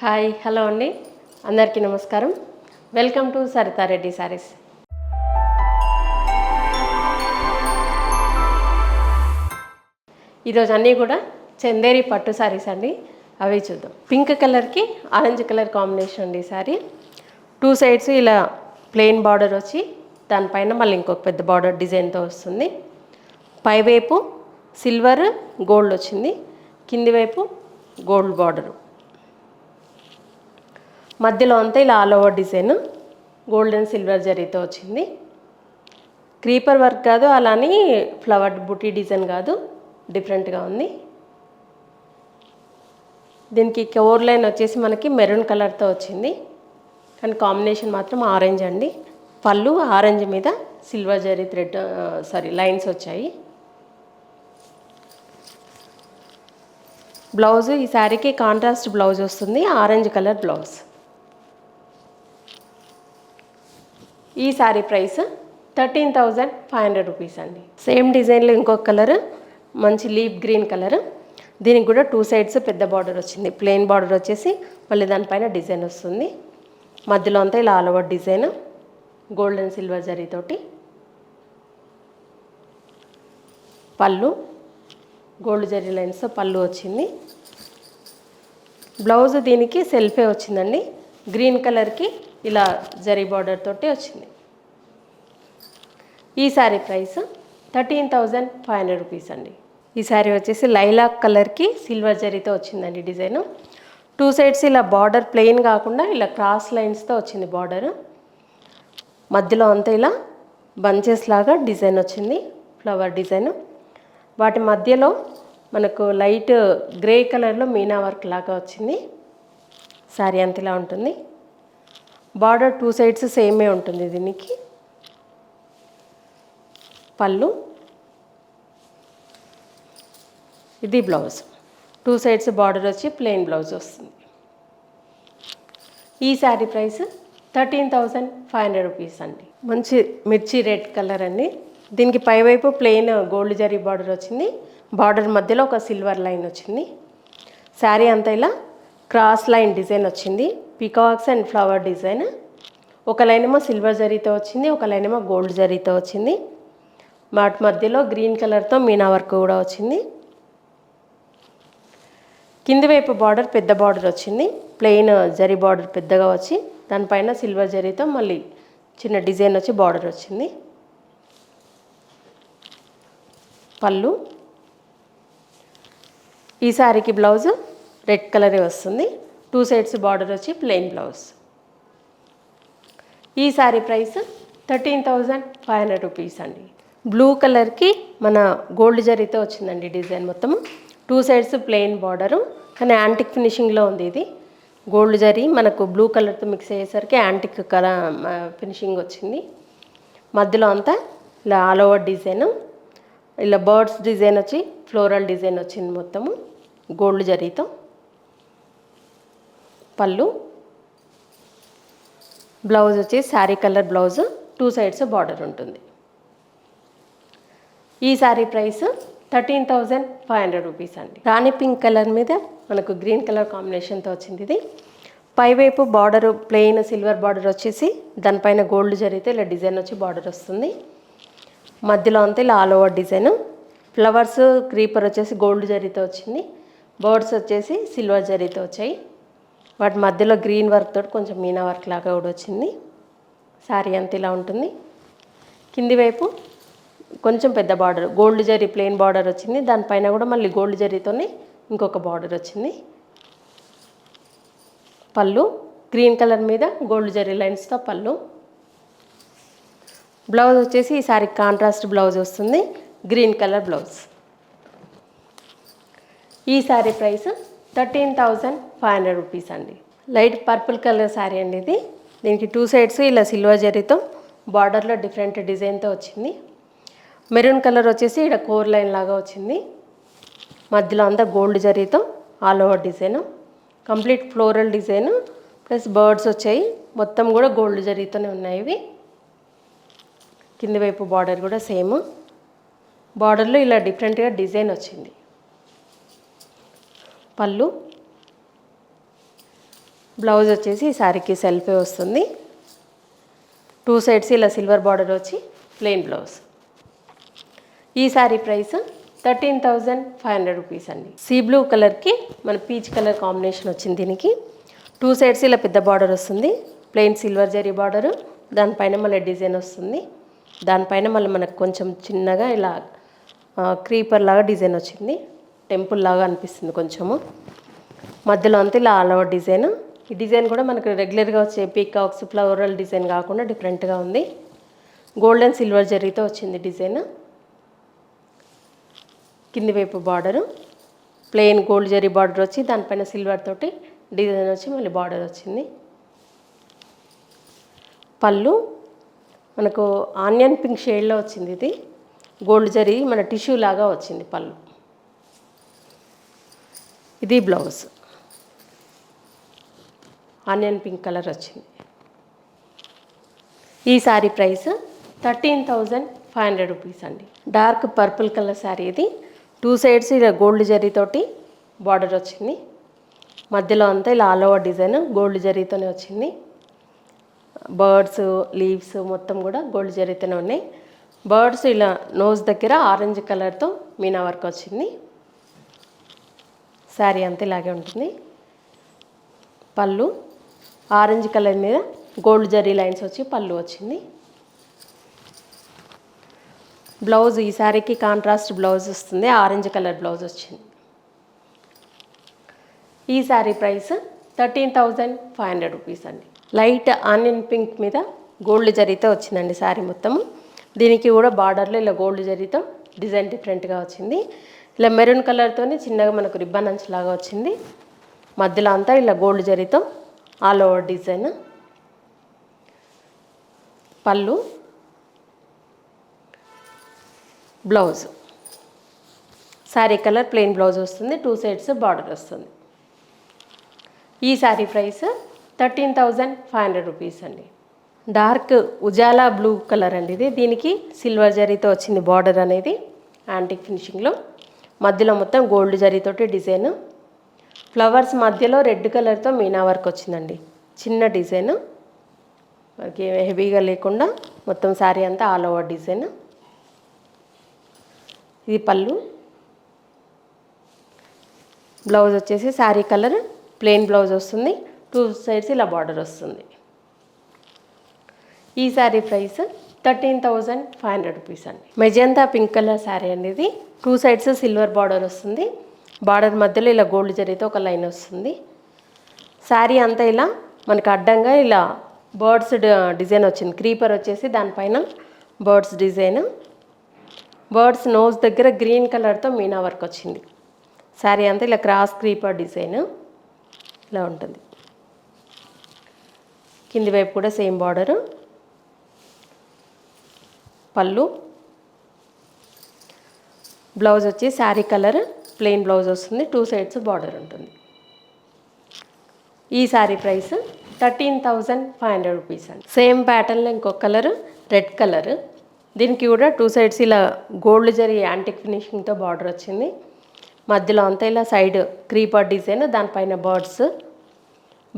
Hi hello అండి, అందరికీ నమస్కారం. Welcome to Saritha Reddy saris. ఈరోజు అన్నీ కూడా చందేరి పట్టు శారీస్ అండి. అవి చూద్దాం. పింక్ కలర్కి ఆరెంజ్ కలర్ కాంబినేషన్ అండి. శారీ టూ సైడ్స్ ఇలా ప్లెయిన్ బార్డర్ వచ్చి దానిపైన మళ్ళీ ఇంకొక పెద్ద బార్డర్ డిజైన్తో వస్తుంది. పైవైపు సిల్వర్ గోల్డ్ వచ్చింది, కింది వైపు గోల్డ్ బార్డరు, మధ్యలో అంతా ఇలా all over design gold and silver జరీతో వచ్చింది. క్రీపర్ వర్క్ కాదు, అలానే ఫ్లవర్ బుటీ డిజైన్ కాదు, డిఫరెంట్గా ఉంది. దీనికి కవర్ లైన్ వచ్చేసి మనకి మెరూన్ కలర్తో వచ్చింది, కానీ కాంబినేషన్ మాత్రం ఆరెంజ్ అండి. పళ్ళు ఆరెంజ్ మీద సిల్వర్ జరీ థ్రెడ్ లైన్స్ వచ్చాయి. బ్లౌజ్ ఈ శారీకి కాంట్రాస్ట్ బ్లౌజ్ వస్తుంది, ఆరెంజ్ కలర్ బ్లౌజ్. ఈ శారీ ప్రైస్ 13,500 రూపీస్ అండి. సేమ్ డిజైన్లో ఇంకొక కలర్ మంచి లీప్ గ్రీన్ కలర్. దీనికి కూడా టూ సైడ్స్ పెద్ద బార్డర్ వచ్చింది. ప్లెయిన్ బార్డర్ వచ్చేసి మళ్ళీ దానిపైన డిజైన్ వస్తుంది. మధ్యలో అంతా ఇలా all over design gold and silver జరీతోటి. పళ్ళు గోల్డ్ జరీ లైన్స్తో పళ్ళు వచ్చింది. బ్లౌజ్ దీనికి సెల్ఫే వచ్చిందండి. గ్రీన్ కలర్కి ఇలా జరీ బార్డర్ తోటి వచ్చింది. ఈ శారీ ప్రైస్ 13,500 రూపీస్ అండి. ఈ శారీ వచ్చేసి లైలాక్ కలర్కి సిల్వర్ జరీతో వచ్చిందండి డిజైన్. టూ సైడ్స్ ఇలా బార్డర్ ప్లెయిన్ కాకుండా ఇలా క్రాస్ లైన్స్తో వచ్చింది బార్డర్. మధ్యలో అంతా ఇలా బంచెస్ లాగా డిజైన్ వచ్చింది, ఫ్లవర్ డిజైన్. వాటి మధ్యలో మనకు లైట్ గ్రే కలర్లో మీనా వర్క్ లాగా వచ్చింది. శారీ అంత ఇలా ఉంటుంది. బార్డర్ టూ సైడ్స్ సేమే ఉంటుంది దీనికి. పళ్ళు ఇది బ్లౌజ్. టూ సైడ్స్ బార్డర్ వచ్చి ప్లెయిన్ బ్లౌజ్ వస్తుంది. ఈ శారీ ప్రైస్ 13,500 రూపీస్ అండి. మంచి మిర్చి రెడ్ కలర్ అండి. దీనికి పైవైపు ప్లెయిన్ గోల్డ్ జరీ బార్డర్ వచ్చింది. బార్డర్ మధ్యలో ఒక సిల్వర్ లైన్ వచ్చింది. శారీ అంతా ఇలా క్రాస్ లైన్ డిజైన్ వచ్చింది, పికాక్స్ అండ్ ఫ్లవర్ డిజైన్. ఒక లైన్ ఏమో సిల్వర్ జరీతో వచ్చింది, ఒక లైన్ ఏమో గోల్డ్ జరీతో వచ్చింది. వాటి మధ్యలో గ్రీన్ కలర్తో మీనా వర్క్ కూడా వచ్చింది. కింది వైపు బార్డర్ పెద్ద బార్డర్ వచ్చింది, ప్లెయిన్ జరీ బార్డర్ పెద్దగా వచ్చి దానిపైన సిల్వర్ జరీతో మళ్ళీ చిన్న డిజైన్ వచ్చి బార్డర్ వచ్చింది. పళ్ళు ఈ శారీకి బ్లౌజ్ రెడ్ కలరే వస్తుంది. టూ సైడ్స్ బార్డర్ వచ్చి ప్లెయిన్ బ్లౌజ్. ఈ శారీ ప్రైస్ 13,500 రూపీస్ అండి. బ్లూ కలర్కి మన గోల్డ్ జరీతో వచ్చిందండి డిజైన్ మొత్తం. టూ సైడ్స్ ప్లెయిన్ బార్డరు, కానీ యాంటిక్ ఫినిషింగ్లో ఉంది. ఇది గోల్డ్ జరీ మనకు బ్లూ కలర్తో మిక్స్ అయ్యేసరికి యాంటిక్ కలర్ ఫినిషింగ్ వచ్చింది. మధ్యలో అంతా ఇలా ఆల్ ఓవర్ డిజైన్, ఇలా బర్డ్స్ డిజైన్ వచ్చి ఫ్లోరల్ డిజైన్ వచ్చింది మొత్తము గోల్డ్ జరీతో. పళ్ళు బ్లౌజ్ వచ్చి sari colour blouse, two sides border ఉంటుంది. ఈ శారీ ప్రైస్ 13,500 రూపీస్ అండి. రాణి పింక్ కలర్ మీద మనకు గ్రీన్ కలర్ కాంబినేషన్తో వచ్చింది. ఇది పైవైపు బార్డర్ ప్లెయిన్ సిల్వర్ బార్డర్ వచ్చేసి దానిపైన గోల్డ్ జరీతో ఇలా డిజైన్ వచ్చి బార్డర్ వస్తుంది. మధ్యలో అంతా ఇలా all over design. Flowers creeper వచ్చేసి గోల్డ్ జరీతో వచ్చింది. బర్డ్స్ వచ్చేసి సిల్వర్ జరీతో వచ్చాయి. వాటి మధ్యలో గ్రీన్ వర్క్ తోటి కొంచెం మీనా వర్క్ లాగా కూడా వచ్చింది. శారీ అంత ఇలా ఉంటుంది. కింది వైపు కొంచెం పెద్ద border gold zari plain border వచ్చింది. దానిపైన కూడా మళ్ళీ గోల్డ్ జరీతోనే ఇంకొక బార్డర్ వచ్చింది. పళ్ళు గ్రీన్ కలర్ మీద గోల్డ్ జరీ లైన్స్తో పళ్ళు. బ్లౌజ్ వచ్చేసి ఈ శారీ కాంట్రాస్ట్ బ్లౌజ్ వస్తుంది, గ్రీన్ కలర్ బ్లౌజ్. ఈ శారీ ప్రైస్ 13,500 రూపీస్ అండి. లైట్ పర్పుల్ కలర్ శారీ అండి ఇది. దీనికి టూ సైడ్స్ ఇలా సిల్వర్ జరీతో బార్డర్లో డిఫరెంట్ డిజైన్తో వచ్చింది. మెరూన్ కలర్ వచ్చేసి ఇక్కడ కోర్ లైన్ లాగా వచ్చింది. మధ్యలో అంతా గోల్డ్ జరీతో all over design, complete floral design plus birds వచ్చాయి. మొత్తం కూడా గోల్డ్ జరీతోనే ఉన్నాయి ఇవి. కింది వైపు బార్డర్ కూడా సేమ్. బార్డర్లో ఇలా డిఫరెంట్గా డిజైన్ వచ్చింది. పళ్ళు బ్లౌజ్ వచ్చేసి ఈ శారీకి సెల్ఫే వస్తుంది. 2 సైడ్స్ ఇలా సిల్వర్ బార్డర్ వచ్చి ప్లెయిన్ బ్లౌజ్. ఈ శారీ ప్రైస్ 13,500 రూపీస్ అండి. సీ బ్లూ కలర్కి మన పీచ్ కలర్ కాంబినేషన్ వచ్చింది. దీనికి 2 సైడ్స్ ఇలా పెద్ద బార్డర్ వస్తుంది, ప్లెయిన్ సిల్వర్ జరీ బార్డరు. దానిపైన మళ్ళీ డిజైన్ వస్తుంది. దానిపైన మళ్ళీ మనకు కొంచెం చిన్నగా ఇలా క్రీపర్ లాగా డిజైన్ వచ్చింది, టెంపుల్ లాగా అనిపిస్తుంది కొంచెము. మధ్యలో అంతా ఇలా ఆల్ ఓవర్ డిజైన్. ఈ డిజైన్ కూడా మనకు రెగ్యులర్గా వచ్చే పీకాక్స్ ఫ్లవరల్ డిజైన్ కాకుండా డిఫరెంట్గా ఉంది. గోల్డెన్ సిల్వర్ జరీతో వచ్చింది డిజైన్. కింది వైపు border plain gold zari border వచ్చి దానిపైన సిల్వర్ తోటి డిజైన్ వచ్చి మళ్ళీ బార్డర్ వచ్చింది. పళ్ళు మనకు ఆనియన్ పింక్ షేడ్లో వచ్చింది. ఇది గోల్డ్ జరీ మన టిష్యూ లాగా వచ్చింది పళ్ళు. ఇది బ్లౌజ్ ఆనియన్ పింక్ కలర్ వచ్చింది. ఈ శారీ ప్రైస్ 13,500 రూపీస్ అండి. డార్క్ పర్పుల్ కలర్ శారీ ఇది. 2 సైడ్స్ ఇలా గోల్డ్ జరీతోటి బార్డర్ వచ్చింది. మధ్యలో అంతా ఇలా ఆల్ ఓవర్ డిజైన్ గోల్డ్ జరీతోనే వచ్చింది. బర్డ్స్ లీవ్స్ మొత్తం కూడా గోల్డ్ జరీతోనే ఉన్నాయి. బర్డ్స్ ఇలా నోస్ దగ్గర ఆరెంజ్ కలర్తో మీనా వర్క్ వచ్చింది. శారీ అంతా ఇలాగే ఉంటుంది. పళ్ళు ఆరెంజ్ కలర్ మీద గోల్డ్ జరీ లైన్స్ వచ్చి పళ్ళు వచ్చింది. బ్లౌజ్ ఈ శారీకి కాంట్రాస్ట్ బ్లౌజ్ వస్తుంది, ఆరెంజ్ కలర్ బ్లౌజ్ వచ్చింది. ఈ శారీ ప్రైస్ 13,500 రూపీస్ అండి. లైట్ ఆనియన్ పింక్ మీద గోల్డ్ జరీతో వచ్చిందండి శారీ మొత్తం. దీనికి కూడా బార్డర్లో ఇలా గోల్డ్ జరీతో డిజైన్ డిఫరెంట్గా వచ్చింది. ఇలా మెరూన్ కలర్తో చిన్నగా మనకు రిబ్బన్ అంచులాగా వచ్చింది. మధ్యలో అంతా ఇలా గోల్డ్ జరీతో ఆల్ ఓవర్ డిజైన్. పళ్ళు blouse sari colour plain blouse వస్తుంది, 2 సైడ్స్ బార్డర్ వస్తుంది. ఈ శారీ ప్రైస్ 13,500 రూపీస్ అండి. డార్క్ ఉజాలా బ్లూ కలర్ అండి ఇది. దీనికి సిల్వర్ జరీతో వచ్చింది బార్డర్ అనేది యాంటిక్ ఫినిషింగ్లో. మధ్యలో మొత్తం గోల్డ్ జరీతోటి డిజైన్. ఫ్లవర్స్ మధ్యలో రెడ్ కలర్తో మీనా వర్క్ వచ్చిందండి. చిన్న డిజైన్ మనకి హెవీగా లేకుండా మొత్తం శారీ అంతా ఆల్ ఓవర్ డిజైన్. ఇది పళ్ళు. బ్లౌజ్ వచ్చేసి శారీ కలర్ ప్లెయిన్ బ్లౌజ్ వస్తుంది, 2 సైడ్స్ ఇలా బార్డర్ వస్తుంది. ఈ శారీ ప్రైస్ 13,500 రూపీస్ అండి. మెజంతా పింక్ కలర్ శారీ అండి ఇది. 2 సైడ్స్ సిల్వర్ బార్డర్ వస్తుంది. బార్డర్ మధ్యలో ఇలా గోల్డ్ జరీతో ఒక లైన్ వస్తుంది. శారీ అంతా ఇలా మనకు అడ్డంగా ఇలా బర్డ్స్ డిజైన్ వచ్చింది. క్రీపర్ వచ్చేసి దానిపైన బర్డ్స్ డిజైన్. బర్డ్స్ నోస్ దగ్గర గ్రీన్ కలర్తో మీనా వర్క్ వచ్చింది. శారీ అంతా ఇలా క్రాస్ క్రీపర్ డిజైన్ ఇలా ఉంటుంది. కింది వైపు కూడా సేమ్ బార్డరు. పళ్ళు బ్లౌజ్ వచ్చి శారీ కలర్ ప్లెయిన్ బ్లౌజ్ వస్తుంది, 2 సైడ్స్ బార్డర్ ఉంటుంది. ఈ శారీ ప్రైస్ 13,500 రూపీస్ అండి. సేమ్ ప్యాటర్న్లో ఇంకొక కలర్ రెడ్ కలర్. దీనికి కూడా 2 సైడ్స్ ఇలా గోల్డ్ జరీ యాంటిక్ ఫినిషింగ్తో బార్డర్ వచ్చింది. మధ్యలో అంతా ఇలా సైడ్ క్రీపర్ డిజైన్, దానిపైన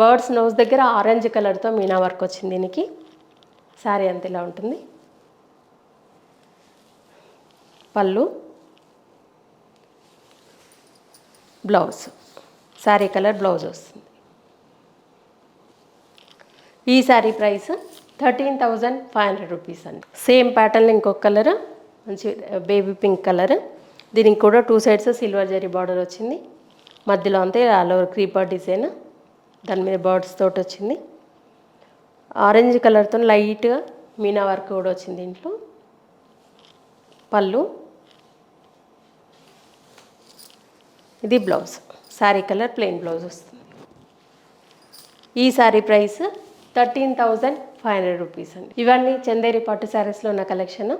బర్డ్స్ నోస్ దగ్గర ఆరెంజ్ కలర్తో మీనా వర్క్ వచ్చింది. దీనికి శారీ అంతా ఇలా ఉంటుంది. పళ్ళు బ్లౌజ్ శారీ కలర్ బ్లౌజ్ వస్తుంది. ఈ శారీ ప్రైస్ 13,500 రూపీస్ అండి. సేమ్ ప్యాటర్న్లో ఇంకొక కలర్ మంచి బేబీ పింక్ కలర్. దీనికి కూడా 2 సైడ్స్ సిల్వర్ జరీ బార్డర్ వచ్చింది. మధ్యలో అంతే ఆల్ ఓవర్ క్రీపర్ డిజైన్, దాని మీద బర్డ్స్ తోటి వచ్చింది. ఆరెంజ్ కలర్తో లైట్గా మీనా వర్క్ కూడా వచ్చింది దీంట్లో. పళ్ళు ఇది blouse sari colour plain blouse వస్తుంది. ఈ శారీ ప్రైస్ 13,500 రూపీస్ అండి. ఇవన్నీ చందేరి పట్టు శారీస్లో ఉన్న కలెక్షన్.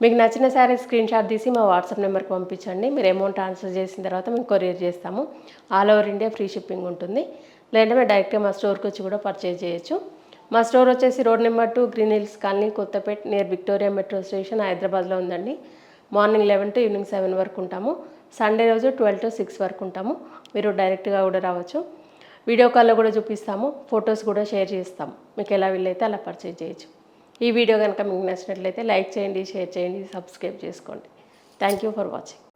మీకు నచ్చిన శారీ స్క్రీన్ షాట్ తీసి మా వాట్సాప్ నెంబర్కి పంపించండి. మీరు అమౌంట్ ట్రాన్స్ఫర్ చేసిన తర్వాత మేము కొరియర్ చేస్తాము. All over India free shipping ఉంటుంది. లేదంటే మీరు డైరెక్ట్గా మా స్టోర్కి వచ్చి కూడా పర్చేజ్ చేయొచ్చు. మా స్టోర్ వచ్చేసి road number 2 green hills colony, Kothapet, near Victoria metro station, హైదరాబాద్లో ఉందండి. మార్నింగ్ 11 to ఈవినింగ్ 7 వరకు ఉంటాము. సండే రోజు 12 to 6 వరకు ఉంటాము. మీరు డైరెక్ట్గా కూడా రావచ్చు. వీడియో కాల్లో కూడా చూపిస్తాము, ఫొటోస్ కూడా షేర్ చేస్తాము. మీకు ఎలా వీలైతే అలా పర్చేజ్ చేయొచ్చు. ఈ వీడియో కనుక మీకు నచ్చినట్లయితే లైక్ చేయండి, షేర్ చేయండి, సబ్స్క్రైబ్ చేసుకోండి. Thank you for watching.